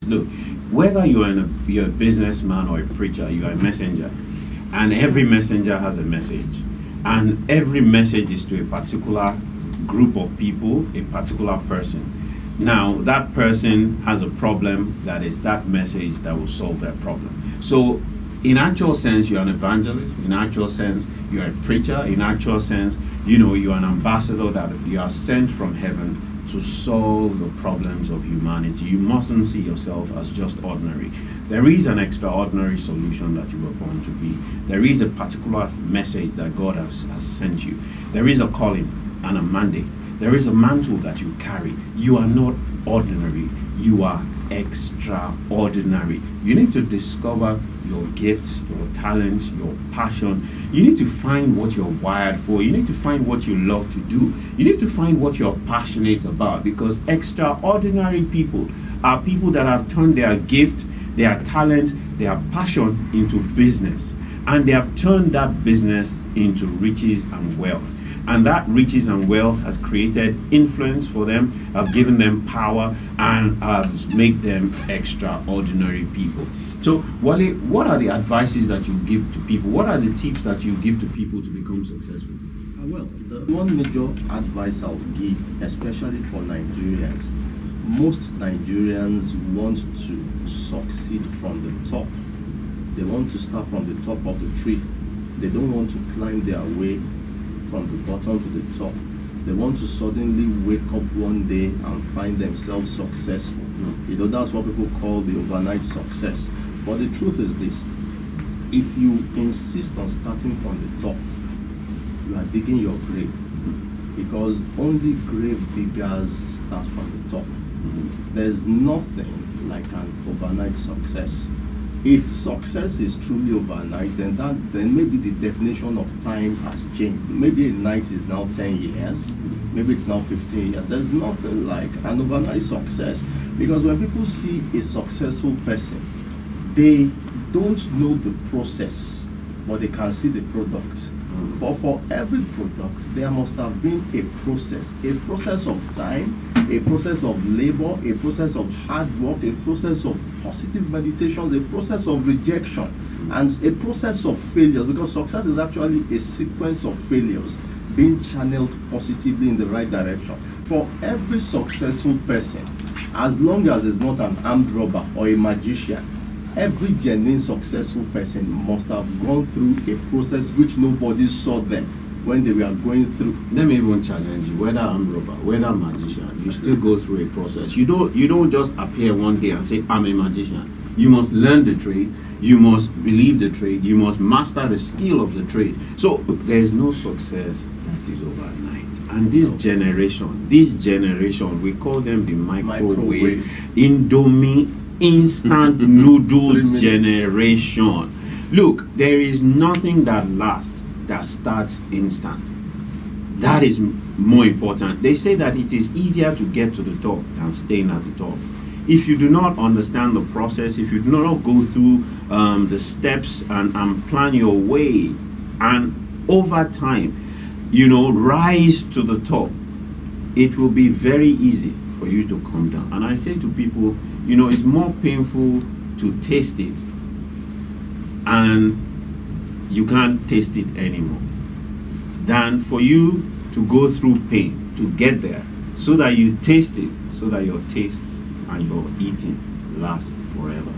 Look, whether you're a businessman or a preacher, you are a messenger, and every messenger has a message, and every message is to a particular group of people, a particular person. Now, that person has a problem that is that message that will solve their problem. So, in actual sense, you're an evangelist. In actual sense, you're a preacher. In actual sense, you're an ambassador that you are sent from heaven to solve the problems of humanity. You mustn't see yourself as just ordinary. There is an extraordinary solution that you were born to be. There is a particular message that God has sent you. There is a calling and a mandate. There is a mantle that you carry. You are not ordinary. You are extraordinary. You need to discover your gifts, your talents, your passion. You need to find what you're wired for. You need to find what you love to do. You need to find what you're passionate about, because extraordinary people are people that have turned their gift, their talent, their passion into business. And they have turned that business into riches and wealth. And that riches and wealth has created influence for them, have given them power, and has made them extraordinary people. So, Wale, what are the advices that you give to people? What are the tips that you give to people to become successful? Well, the one major advice I'll give, especially for Nigerians, most Nigerians want to succeed from the top. They want to start from the top of the tree. They don't want to climb their way from the bottom to the top. They want to suddenly wake up one day and find themselves successful. That's what people call the overnight success. But the truth is this: if you insist on starting from the top, you are digging your grave, because only grave diggers start from the top. There's nothing like an overnight success. If success is truly overnight, then maybe the definition of time has changed. Maybe a night is now 10 years, maybe it's now 15 years. There's nothing like an overnight success, because when people see a successful person, they don't know the process, but they can see the product. But for every product, there must have been a process of time, a process of labor, a process of hard work, a process of positive meditations, a process of rejection, and a process of failures, because success is actually a sequence of failures being channeled positively in the right direction. For every successful person, as long as it's not an armed robber or a magician, every genuine successful person must have gone through a process which nobody saw them when they were going through. Let me even challenge you: whether I'm robber, whether I'm magician, you still go through a process. You don't just appear one day and say, I'm a magician. You must learn the trade, you must believe the trade, you must master the skill of the trade. So there's no success that is overnight. And this generation, we call them the microwave, Indomie, instant noodle generation. Look, there is nothing that lasts, that starts instant. That is more important. They say that it is easier to get to the top than staying at the top. If you do not understand the process, if you do not go through the steps and plan your way, and over time, rise to the top, it will be very easy for you to come down. And I say to people, it's more painful to taste it and you can't taste it anymore than for you to go through pain to get there, so that you taste it, so that your tastes and your eating last forever.